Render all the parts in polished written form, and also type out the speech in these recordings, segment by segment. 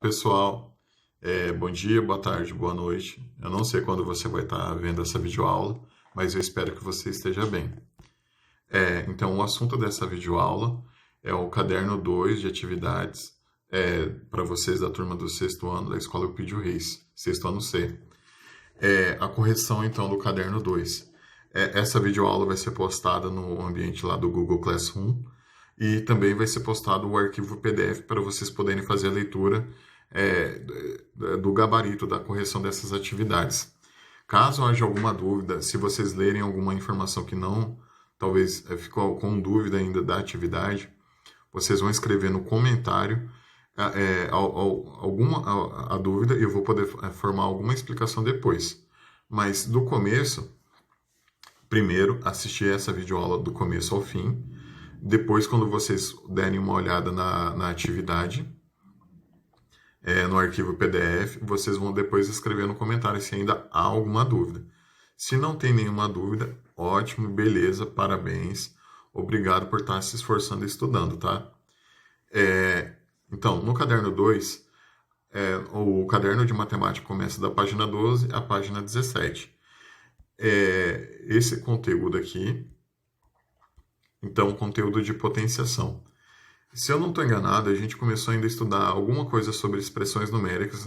Pessoal, bom dia, boa tarde, boa noite. Eu não sei quando você vai estar vendo essa videoaula, mas eu espero que você esteja bem. Então, o assunto dessa videoaula é o caderno 2 de atividades para vocês da turma do sexto ano da Escola Eupídio Reis, sexto ano C. A correção, então, do caderno 2. Essa videoaula vai ser postada no ambiente lá do Google Classroom e também vai ser postado o arquivo PDF para vocês poderem fazer a leitura do gabarito da correção dessas atividades. Caso haja alguma dúvida, se vocês lerem alguma informação que não, talvez ficou com dúvida ainda da atividade, vocês vão escrever no comentário a dúvida e eu vou poder formar alguma explicação depois. Mas do começo, primeiro assistir essa videoaula do começo ao fim, depois quando vocês derem uma olhada na atividade, no arquivo PDF, vocês vão depois escrever no comentário se ainda há alguma dúvida. Se não tem nenhuma dúvida, ótimo, beleza, parabéns, obrigado por estar se esforçando e estudando, tá? Então, no caderno 2, o caderno de matemática começa da página 12 à página 17. Esse conteúdo aqui, então, conteúdo de potenciação. Se eu não estou enganado, a gente começou ainda a estudar alguma coisa sobre expressões numéricas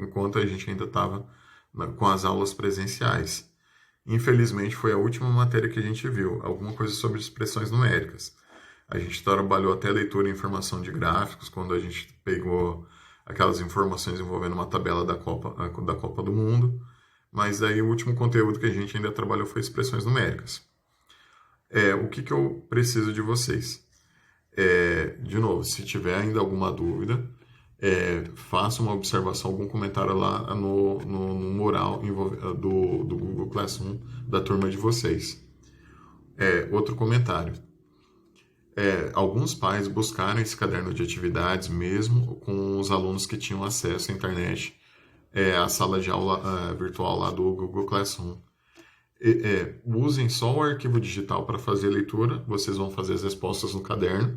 enquanto a gente ainda estava com as aulas presenciais. Infelizmente, foi a última matéria que a gente viu, alguma coisa sobre expressões numéricas. A gente trabalhou até leitura e informação de gráficos, quando a gente pegou aquelas informações envolvendo uma tabela da Copa do Mundo, mas aí o último conteúdo que a gente ainda trabalhou foi expressões numéricas. O que eu preciso de vocês? De novo, se tiver ainda alguma dúvida, faça uma observação, algum comentário lá no mural do Google Classroom da turma de vocês. Outro comentário. Alguns pais buscaram esse caderno de atividades mesmo com os alunos que tinham acesso à internet, à sala de aula virtual lá do Google Classroom. Usem só o arquivo digital para fazer a leitura, vocês vão fazer as respostas no caderno,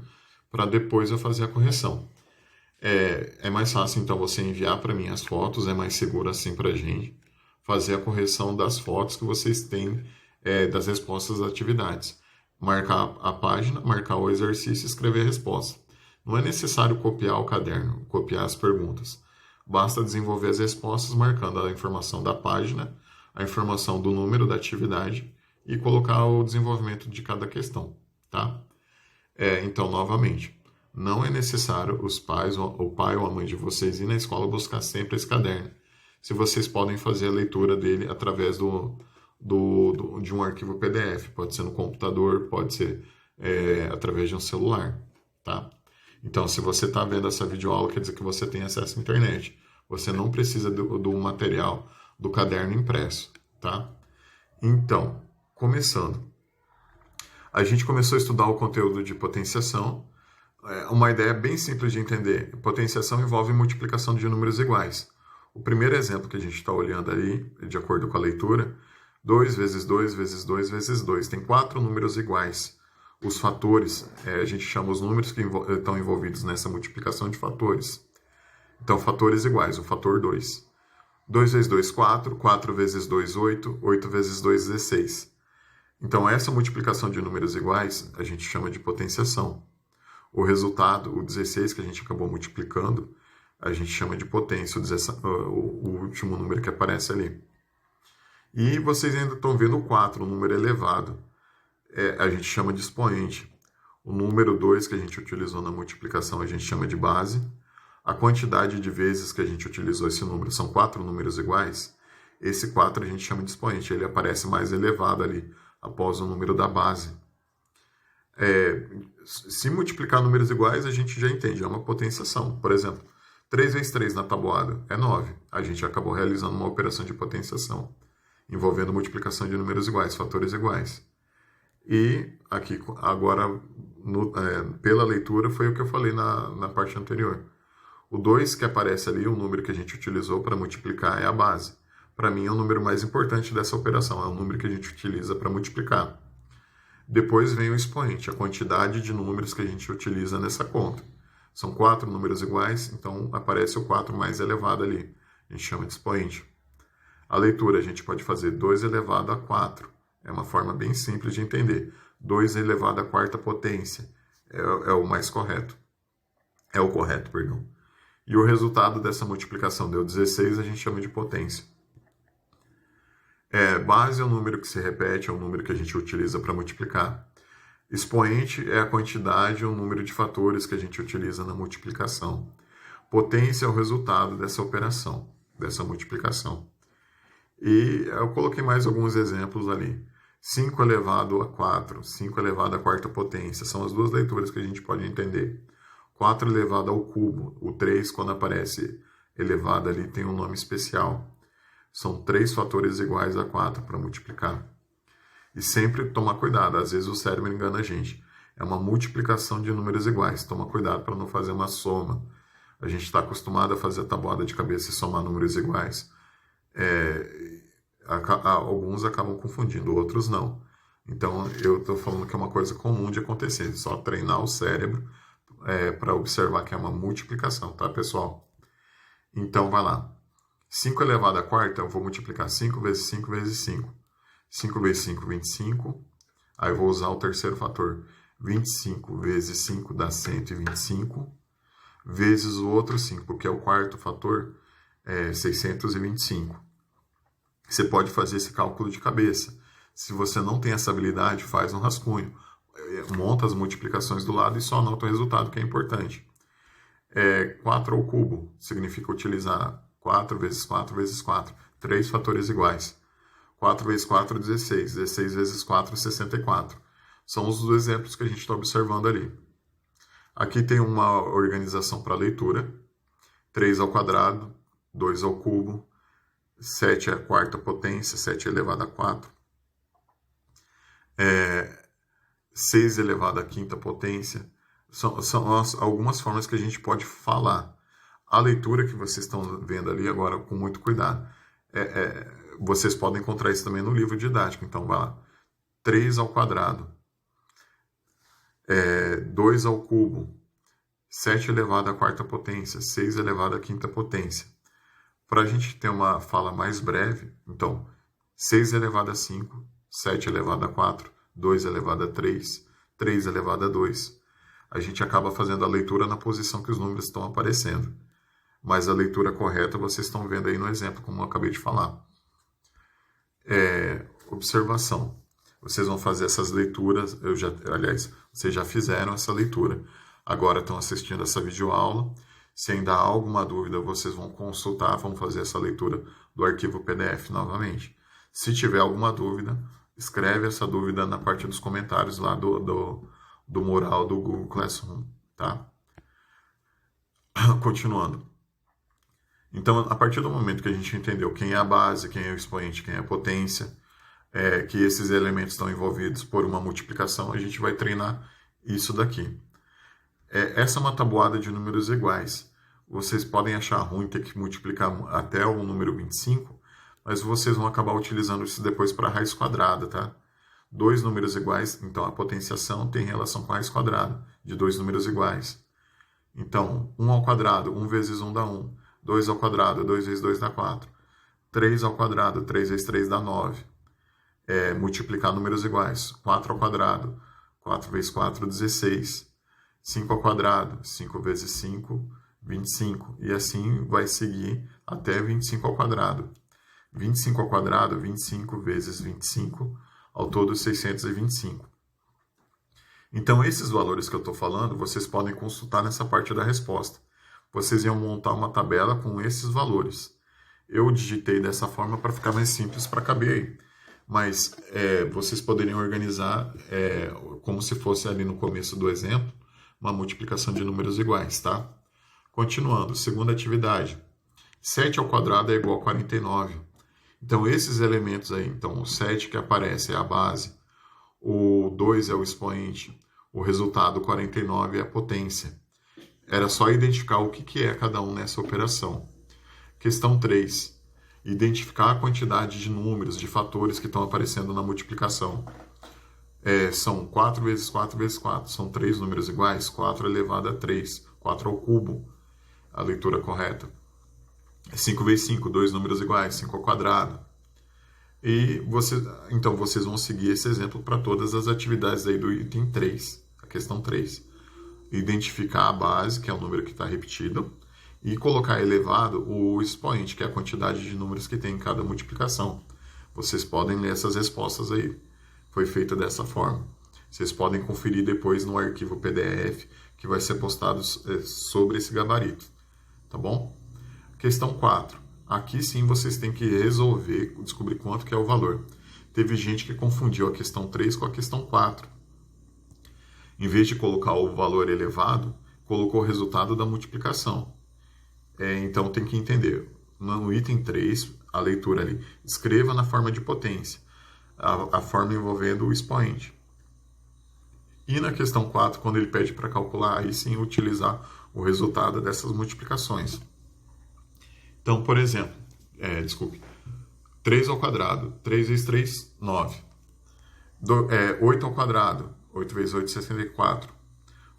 para depois eu fazer a correção. É mais fácil, então, você enviar para mim as fotos, é mais seguro assim para a gente fazer a correção das fotos que vocês têm das respostas das atividades. Marcar a página, marcar o exercício e escrever a resposta. Não é necessário copiar o caderno, copiar as perguntas. Basta desenvolver as respostas marcando a informação da página, a informação do número da atividade e colocar o desenvolvimento de cada questão, tá? Então, novamente, não é necessário o pai ou a mãe de vocês ir na escola buscar sempre esse caderno. Se vocês podem fazer a leitura dele através de um arquivo PDF, pode ser no computador, pode ser através de um celular, tá? Então, se você está vendo essa videoaula, quer dizer que você tem acesso à internet. Você não precisa do material do caderno impresso, tá? Então, começando. A gente começou a estudar o conteúdo de potenciação. Uma ideia bem simples de entender. Potenciação envolve multiplicação de números iguais. O primeiro exemplo que a gente está olhando aí, de acordo com a leitura, 2 vezes 2 vezes 2 vezes 2. Tem 4 números iguais. Os fatores, a gente chama os números que estão envolvidos nessa multiplicação de fatores. Então, fatores iguais, o fator 2. 2 vezes 2, 4. 4 vezes 2, 8. 8 vezes 2, 16. Então, essa multiplicação de números iguais, a gente chama de potenciação. O resultado, o 16 que a gente acabou multiplicando, a gente chama de potência, o último número que aparece ali. E vocês ainda estão vendo o 4, o número elevado. A gente chama de expoente. O número 2 que a gente utilizou na multiplicação, a gente chama de base. A quantidade de vezes que a gente utilizou esse número são 4 números iguais. Esse 4 a gente chama de expoente, ele aparece mais elevado ali, após o número da base. Se multiplicar números iguais, a gente já entende, é uma potenciação. Por exemplo, 3 vezes 3 na tabuada é 9. A gente acabou realizando uma operação de potenciação, envolvendo multiplicação de números iguais, fatores iguais. E aqui, agora, pela leitura, foi o que eu falei na parte anterior. O 2 que aparece ali, o número que a gente utilizou para multiplicar, é a base. Para mim, é o número mais importante dessa operação, é o número que a gente utiliza para multiplicar. Depois vem o expoente, a quantidade de números que a gente utiliza nessa conta. São 4 números iguais, então aparece o 4 mais elevado ali. A gente chama de expoente. A leitura a gente pode fazer 2 elevado a 4. É uma forma bem simples de entender. 2 elevado à quarta potência é o mais correto. É o correto, perdão. E o resultado dessa multiplicação deu 16, a gente chama de potência. Base é o número que se repete, é o número que a gente utiliza para multiplicar. Expoente é a quantidade ou número de fatores que a gente utiliza na multiplicação. Potência é o resultado dessa operação, dessa multiplicação. E eu coloquei mais alguns exemplos ali. 5 elevado a 4, 5 elevado à quarta potência, são as duas leituras que a gente pode entender. 4 elevado ao cubo, o 3, quando aparece elevado ali, tem um nome especial. São 3 fatores iguais a 4 para multiplicar. E sempre tomar cuidado, às vezes o cérebro engana a gente. É uma multiplicação de números iguais, toma cuidado para não fazer uma soma. A gente está acostumado a fazer a tabuada de cabeça e somar números iguais. Alguns acabam confundindo, outros não. Então, eu estou falando que é uma coisa comum de acontecer. Só treinar o cérebro para observar que é uma multiplicação, tá, pessoal? Então, vai lá. 5 elevado à quarta, eu vou multiplicar 5 vezes 5 vezes 5. 5 vezes 5, 25. Aí eu vou usar o terceiro fator. 25 vezes 5 dá 125. Vezes o outro 5, porque é o quarto fator, 625. Você pode fazer esse cálculo de cabeça. Se você não tem essa habilidade, faz um rascunho. Monta as multiplicações do lado e só anota o resultado, que é importante. 4 ao cubo significa utilizar 4 vezes 4 vezes 4. 3 fatores iguais. 4 vezes 4, 16. 16 vezes 4, 64. São os dois exemplos que a gente está observando ali. Aqui tem uma organização para leitura. 3 ao quadrado, 2 ao cubo, 7 é a quarta potência, 7 elevado a 4. 6 elevado à quinta potência. São algumas formas que a gente pode falar. A leitura que vocês estão vendo ali agora, com muito cuidado. Vocês podem encontrar isso também no livro didático. Então, vai lá. 3 ao quadrado. 2 ao cubo. 7 elevado à quarta potência. 6 elevado à quinta potência. Para a gente ter uma fala mais breve, então, 6 elevado a 5, 7 elevado a 4, 2 elevado a 3, 3 elevado a 2. A gente acaba fazendo a leitura na posição que os números estão aparecendo. Mas a leitura correta vocês estão vendo aí no exemplo, como eu acabei de falar. Observação. Vocês vão fazer essas leituras, vocês já fizeram essa leitura. Agora estão assistindo essa videoaula. Se ainda há alguma dúvida, vocês vão consultar, vão fazer essa leitura do arquivo PDF novamente. Se tiver alguma dúvida, escreve essa dúvida na parte dos comentários lá do mural do Google Classroom, tá? Continuando. Então, a partir do momento que a gente entendeu quem é a base, quem é o expoente, quem é a potência, que esses elementos estão envolvidos por uma multiplicação, a gente vai treinar isso daqui. Essa é uma tabuada de números iguais. Vocês podem achar ruim ter que multiplicar até o número 25, mas vocês vão acabar utilizando isso depois para a raiz quadrada, tá? 2 números iguais, então a potenciação tem relação com a raiz quadrada de 2 números iguais. Então, 1 ao quadrado, 1 vezes 1 dá 1. 2 ao quadrado, 2 vezes 2 dá 4. 3 ao quadrado, 3 vezes 3 dá 9. Multiplicar números iguais. 4 ao quadrado, 4 vezes 4, 16. 5 ao quadrado, 5 vezes 5, 25. E assim vai seguir até 25 ao quadrado. 25 ao quadrado, 25 vezes 25, ao todo 625. Então, esses valores que eu estou falando, vocês podem consultar nessa parte da resposta. Vocês iam montar uma tabela com esses valores. Eu digitei dessa forma para ficar mais simples para caber aí. Mas vocês poderiam organizar como se fosse ali no começo do exemplo, uma multiplicação de números iguais, tá? Continuando, segunda atividade. 7 ao quadrado é igual a 49. Então, esses elementos aí, então, o 7 que aparece é a base, o 2 é o expoente, o resultado 49 é a potência. Era só identificar o que é cada um nessa operação. Questão 3. Identificar a quantidade de números, de fatores que estão aparecendo na multiplicação. São 4 vezes 4 vezes 4. São 3 números iguais. 4 elevado a 3. 4 ao cubo, a leitura correta. 5 vezes 5, dois números iguais, 5 ao quadrado. Então, vocês vão seguir esse exemplo para todas as atividades aí do item 3, a questão 3. Identificar a base, que é o número que está repetido, e colocar elevado o expoente, que é a quantidade de números que tem em cada multiplicação. Vocês podem ler essas respostas aí. Foi feita dessa forma. Vocês podem conferir depois no arquivo PDF, que vai ser postado sobre esse gabarito. Tá bom? Questão 4. Aqui sim vocês têm que resolver, descobrir quanto que é o valor. Teve gente que confundiu a questão 3 com a questão 4. Em vez de colocar o valor elevado, colocou o resultado da multiplicação. Então tem que entender. No item 3, a leitura ali, escreva na forma de potência, a forma envolvendo o expoente. E na questão 4, quando ele pede para calcular, aí sim utilizar o resultado dessas multiplicações. Então, por exemplo, 3 ao quadrado, 3 vezes 3, 9. 8 ao quadrado, 8 vezes 8, 64.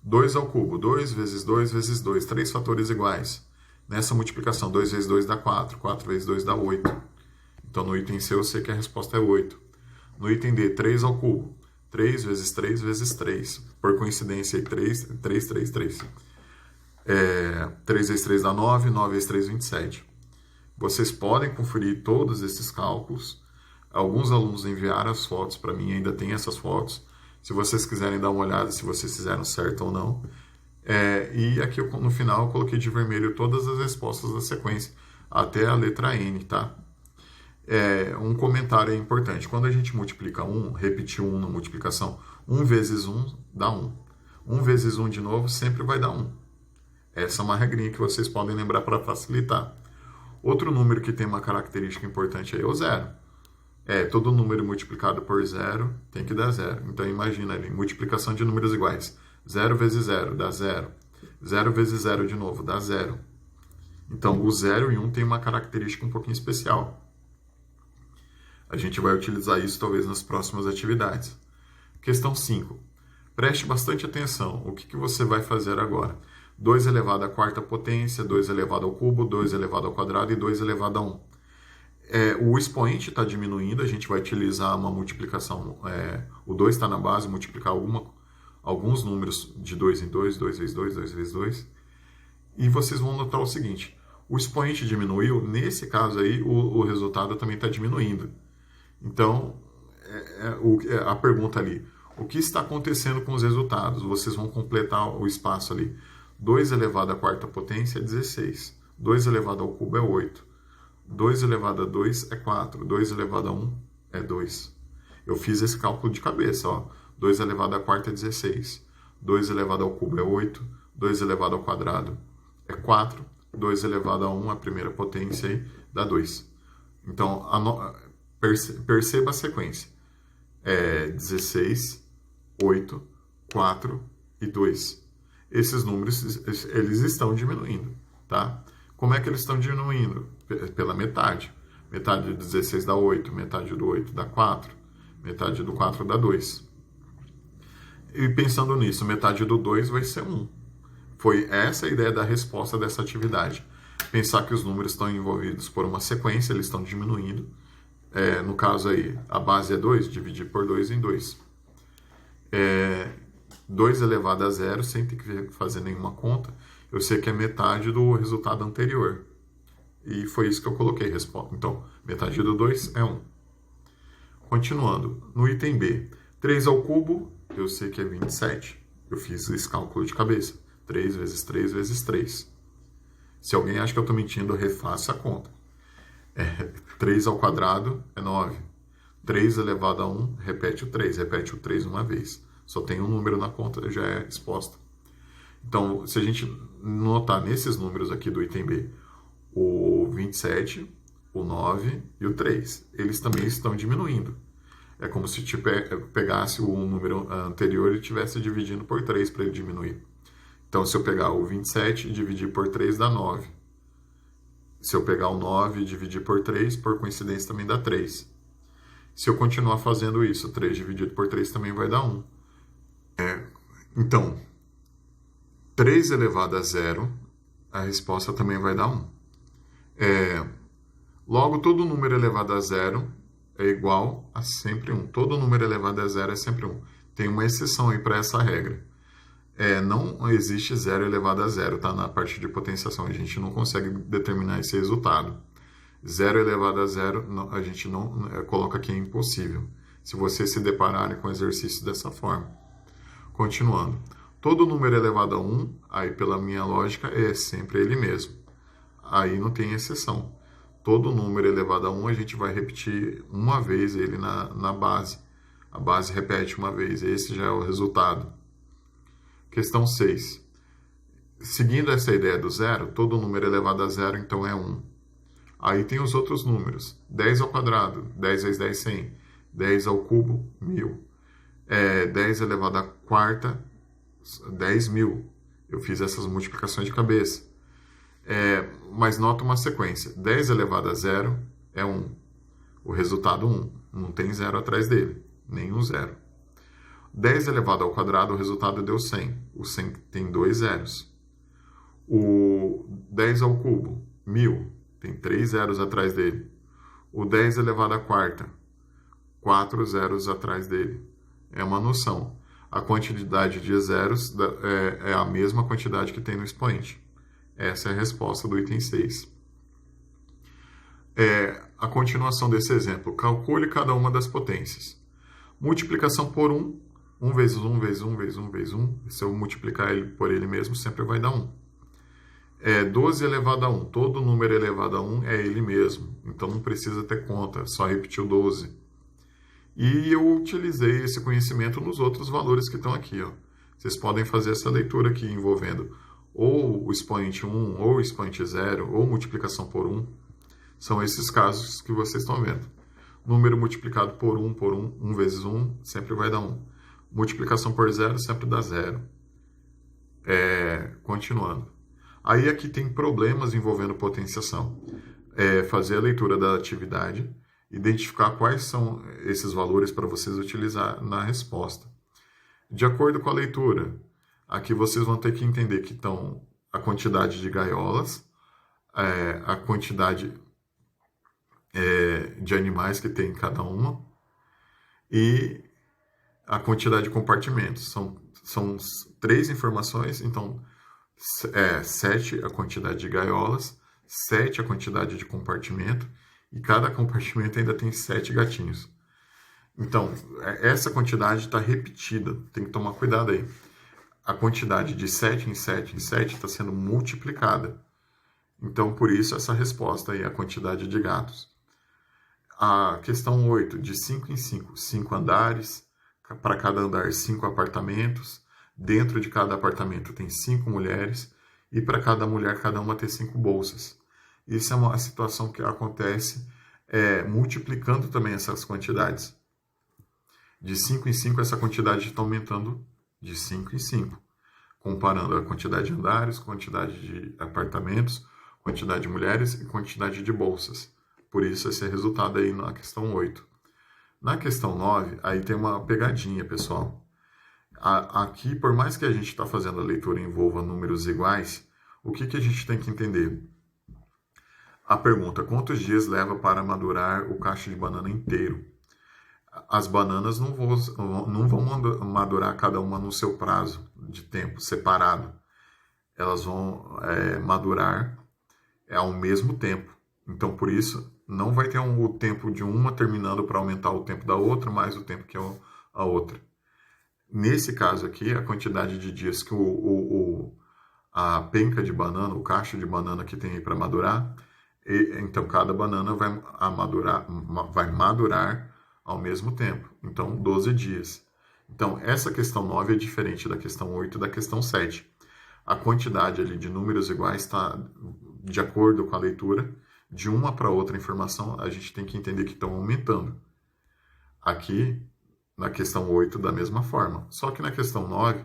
2 ao cubo, 2 vezes 2 vezes 2, 3 fatores iguais. Nessa multiplicação, 2 vezes 2 dá 4, 4 vezes 2 dá 8. Então, no item C, eu sei que a resposta é 8. No item D, 3 ao cubo, 3 vezes 3 vezes 3. Por coincidência, 3, 3, 3, 3. 3 vezes 3 dá 9, 9 vezes 3, 27. Vocês podem conferir todos esses cálculos. Alguns alunos enviaram as fotos para mim, ainda tem essas fotos. Se vocês quiserem dar uma olhada se vocês fizeram certo ou não. E aqui no final eu coloquei de vermelho todas as respostas da sequência, até a letra N, tá? Um comentário importante. Quando a gente multiplica 1, repetir 1 na multiplicação, 1 vezes 1 dá 1. 1 vezes 1 de novo sempre vai dar 1. Essa é uma regrinha que vocês podem lembrar para facilitar. Outro número que tem uma característica importante aí é o zero. Todo número multiplicado por zero tem que dar zero. Então imagina ali, multiplicação de números iguais. 0 vezes 0 dá 0. 0 vezes 0 de novo dá 0. Então o 0 e 1 tem uma característica um pouquinho especial. A gente vai utilizar isso talvez nas próximas atividades. Questão 5. Preste bastante atenção. O que você vai fazer agora? 2 elevado à quarta potência, 2 elevado ao cubo, 2 elevado ao quadrado e 2 elevado a 1. O expoente está diminuindo, a gente vai utilizar uma multiplicação. O 2 está na base, multiplicar alguns números de 2 em 2, 2 vezes 2, 2 vezes 2. E vocês vão notar o seguinte, o expoente diminuiu, nesse caso aí o resultado também está diminuindo. Então, a pergunta ali, o que está acontecendo com os resultados? Vocês vão completar o espaço ali. 2 elevado à quarta potência é 16. 2 elevado ao cubo é 8. 2 elevado a 2 é 4. 2 elevado a 1 é 2. Eu fiz esse cálculo de cabeça, ó. 2 elevado à quarta é 16. 2 elevado ao cubo é 8. 2 elevado ao quadrado é 4. 2 elevado a 1, a primeira potência aí, dá 2. Então, perceba a sequência. 16, 8, 4 e 2. Esses números, eles estão diminuindo, tá? Como é que eles estão diminuindo? Pela metade. Metade do 16 dá 8, metade do 8 dá 4, metade do 4 dá 2. E pensando nisso, metade do 2 vai ser 1. Foi essa a ideia da resposta dessa atividade. Pensar que os números estão envolvidos por uma sequência, eles estão diminuindo. No caso aí, a base é 2, dividir por 2 em 2. 2 elevado a 0, sem ter que fazer nenhuma conta, eu sei que é metade do resultado anterior. E foi isso que eu coloquei, resposta. Então, metade do 2 é 1. Continuando, no item B, 3 ao cubo, eu sei que é 27. Eu fiz esse cálculo de cabeça. 3 vezes 3 vezes 3. Se alguém acha que eu estou mentindo, refaça a conta. 3 ao quadrado é 9. 3 elevado a 1, repete o 3. Repete o 3 uma vez. Só tem um número na conta, já é exposta. Então, se a gente notar nesses números aqui do item B, o 27, o 9 e o 3, eles também estão diminuindo. É como se pegasse o número anterior e estivesse dividindo por 3 para ele diminuir. Então, se eu pegar o 27 e dividir por 3, dá 9. Se eu pegar o 9 e dividir por 3, por coincidência também dá 3. Se eu continuar fazendo isso, 3 dividido por 3 também vai dar 1. Então, 3 elevado a zero, a resposta também vai dar 1. Logo, todo número elevado a zero é igual a sempre 1. Todo número elevado a zero é sempre 1. Tem uma exceção aí para essa regra. Não existe zero elevado a zero, tá? Na parte de potenciação, a gente não consegue determinar esse resultado. Zero elevado a zero, a gente não coloca aqui, é impossível, se você se depararem com exercício dessa forma. Continuando. Todo número elevado a 1, aí pela minha lógica, é sempre ele mesmo. Aí não tem exceção. Todo número elevado a 1, a gente vai repetir uma vez ele na base. A base repete uma vez, esse já é o resultado. Questão 6. Seguindo essa ideia do zero, todo número elevado a zero, então é 1. Aí tem os outros números. 10 ao quadrado, 10 vezes 10, 100. 10 ao cubo, 1000. 10 elevado à quarta, 10.000. Eu fiz essas multiplicações de cabeça. Mas nota uma sequência. 10 elevado a zero é 1. O resultado 1. Não tem zero atrás dele. Nenhum zero. 10 elevado ao quadrado, o resultado deu 100. O 100 tem 2 zeros. O 10 ao cubo, 1000. Tem 3 zeros atrás dele. O 10 elevado à quarta, 4 zeros atrás dele. É uma noção. A quantidade de zeros é a mesma quantidade que tem no expoente. Essa é a resposta do item 6. A continuação desse exemplo. Calcule cada uma das potências. Multiplicação por 1. 1 vezes 1 vezes 1 vezes 1 vezes 1. Se eu multiplicar ele por ele mesmo, sempre vai dar 1. 12 elevado a 1. Todo número elevado a 1 é ele mesmo. Então não precisa ter conta, só repetir o 12. E eu utilizei esse conhecimento nos outros valores que estão aqui. Vocês podem fazer essa leitura aqui envolvendo ou o expoente 1, ou o expoente 0, ou multiplicação por 1. São esses casos que vocês estão vendo. Número multiplicado por 1, 1 vezes 1, sempre vai dar 1. Multiplicação por 0 sempre dá 0. Continuando. Aí aqui tem problemas envolvendo potenciação. Fazer a leitura da atividade, identificar quais são esses valores para vocês utilizar na resposta. De acordo com a leitura, aqui vocês vão ter que entender que estão a quantidade de gaiolas, a quantidade de animais que tem em cada uma e a quantidade de compartimentos. São 3 informações, então 7 a quantidade de gaiolas, 7 a quantidade de compartimento, e cada compartimento ainda tem 7 gatinhos. Então, essa quantidade está repetida, tem que tomar cuidado aí. A quantidade de 7 em 7 em 7 está sendo multiplicada. Então, por isso, essa resposta aí é a quantidade de gatos. A questão 8, de 5 em 5, 5 andares, para cada andar 5 apartamentos, dentro de cada apartamento tem 5 mulheres, e para cada mulher, cada uma tem 5 bolsas. Isso é uma situação que acontece multiplicando também essas quantidades. De 5 em 5, essa quantidade está aumentando de 5 em 5. Comparando a quantidade de andares, quantidade de apartamentos, quantidade de mulheres e quantidade de bolsas. Por isso, esse é o resultado aí na questão 8. Na questão 9, aí tem uma pegadinha, pessoal. Aqui, por mais que a gente está fazendo a leitura e envolva números iguais, o que a gente tem que entender? A pergunta, quantos dias leva para madurar o cacho de banana inteiro? As bananas não vão madurar cada uma no seu prazo de tempo separado. Elas vão madurar ao mesmo tempo. Então, por isso, não vai ter o tempo de uma terminando para aumentar o tempo da outra, mais o tempo que a outra. Nesse caso aqui, a quantidade de dias que a penca de banana, o cacho de banana que tem aí para madurar, então cada banana vai madurar ao mesmo tempo. Então, 12 dias. Então, essa questão 9 é diferente da questão 8 e da questão 7. A quantidade ali de números iguais está de acordo com a leitura. De uma para outra informação, a gente tem que entender que estão aumentando. Aqui, na questão 8, da mesma forma. Só que na questão 9,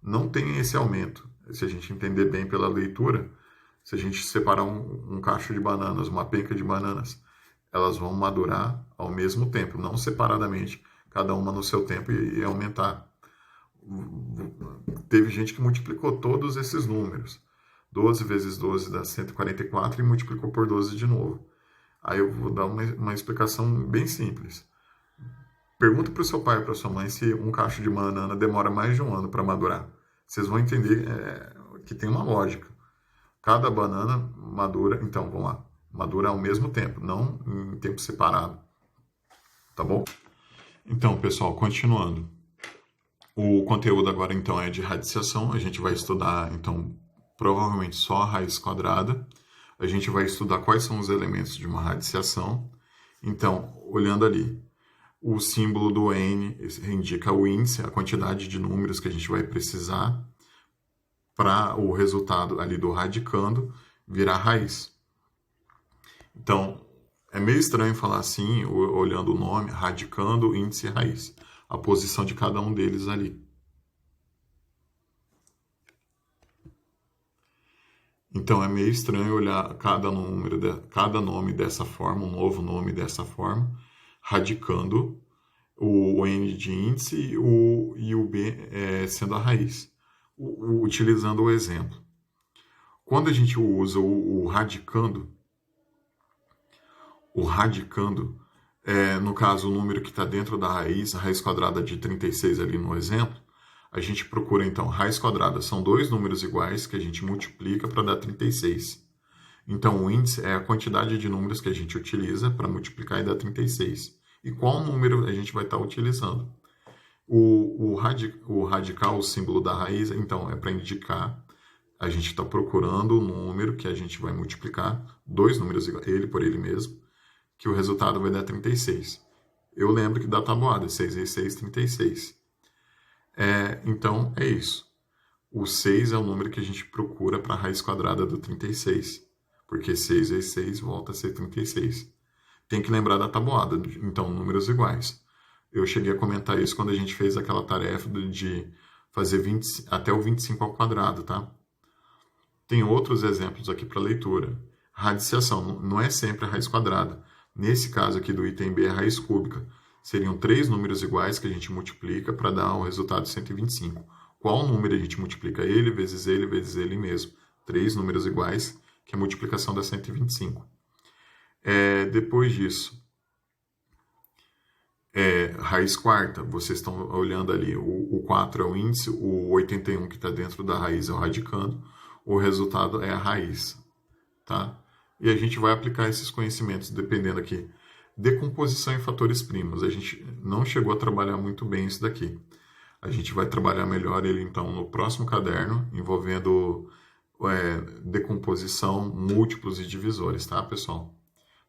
não tem esse aumento. Se a gente entender bem pela leitura, se a gente separar um cacho de bananas, uma penca de bananas, elas vão madurar ao mesmo tempo, não separadamente, cada uma no seu tempo e aumentar. teve gente que multiplicou todos esses números. 12 vezes 12 dá 144 e multiplicou por 12 de novo. Aí eu vou dar uma explicação bem simples. Pergunta para o seu pai ou para sua mãe se um cacho de banana demora mais de um ano para madurar. Vocês vão entender que tem uma lógica. Cada banana madura, então vamos lá, madura ao mesmo tempo, não em tempo separado. Tá bom? Então, pessoal, continuando. O conteúdo agora, então, é de radiciação. A gente vai estudar, então, provavelmente só a raiz quadrada. A gente vai estudar quais são os elementos de uma radiciação. Então, olhando ali, o símbolo do N indica o índice, a quantidade de números que a gente vai precisar para o resultado ali do radicando virar raiz. Então, é meio estranho falar assim, olhando o nome, radicando, índice e raiz. A posição de cada um deles ali. Então, é meio estranho olhar cada nome dessa forma, um novo nome dessa forma, radicando o N de índice e o B sendo a raiz. Utilizando o exemplo. Quando a gente usa o radicando, no caso, o número que está dentro da raiz, a raiz quadrada de 36 ali no exemplo, a gente procura, então, raiz quadrada. São dois números iguais que a gente multiplica para dar 36. Então, o índice é a quantidade de números que a gente utiliza para multiplicar e dar 36. E qual número a gente vai estar utilizando? O radical, o símbolo da raiz, então, é para indicar, a gente está procurando o número que a gente vai multiplicar, dois números iguais, ele por ele mesmo, que o resultado vai dar 36. Eu lembro que dá tabuada, 6 vezes 6, 36. Então, é isso. O 6 é o número que a gente procura para a raiz quadrada do 36, porque 6 vezes 6 volta a ser 36. Tem que lembrar da tabuada, então, números iguais. Eu cheguei a comentar isso quando a gente fez aquela tarefa de fazer até o 25 ao quadrado, tá? Tem outros exemplos aqui para leitura. Radiciação não é sempre a raiz quadrada. Nesse caso aqui do item B, é a raiz cúbica. Seriam 3 números iguais que a gente multiplica para dar o resultado de 125. Qual número a gente multiplica? Ele vezes ele mesmo. 3 números iguais, que é a multiplicação dá 125. Depois disso, raiz quarta, vocês estão olhando ali, o 4 é o índice, o 81 que está dentro da raiz é o radicando, o resultado é a raiz, tá? E a gente vai aplicar esses conhecimentos dependendo aqui. Decomposição em fatores primos, a gente não chegou a trabalhar muito bem isso daqui. A gente vai trabalhar melhor ele então no próximo caderno, envolvendo decomposição, múltiplos e divisores, tá, pessoal?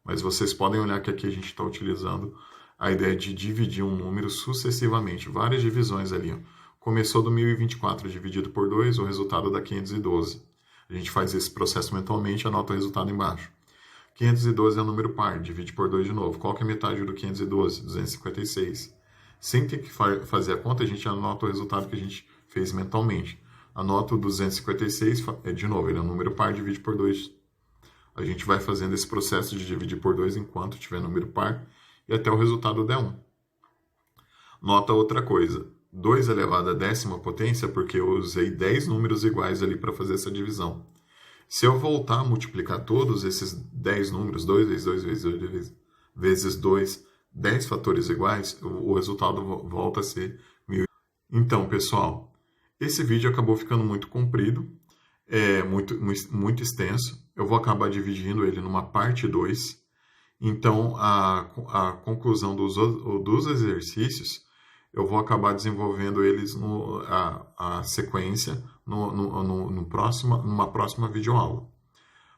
Mas vocês podem olhar que aqui a gente está utilizando a ideia de dividir um número sucessivamente, várias divisões ali. Ó. Começou do 1024 dividido por 2, o resultado dá 512. A gente faz esse processo mentalmente e anota o resultado embaixo. 512 é um número par, divide por 2 de novo. Qual que é a metade do 512? 256. Sem ter que fazer a conta, a gente anota o resultado que a gente fez mentalmente. Anota o 256, de novo, ele é um número par, divide por 2. A gente vai fazendo esse processo de dividir por 2 enquanto tiver número par e até o resultado der 1. Nota outra coisa, 2 elevado à décima potência porque eu usei 10 números iguais ali para fazer essa divisão. Se eu voltar a multiplicar todos esses 10 números, 2 vezes 2 vezes 2 vezes 2, 10 fatores iguais, o resultado volta a ser 1000. Então, pessoal, esse vídeo acabou ficando muito comprido, muito extenso. Eu vou acabar dividindo ele numa parte 2. Então, a conclusão dos exercícios, eu vou acabar desenvolvendo eles a sequência numa próxima videoaula.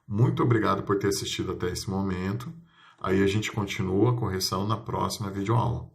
Muito obrigado por ter assistido até esse momento. Aí a gente continua a correção na próxima videoaula.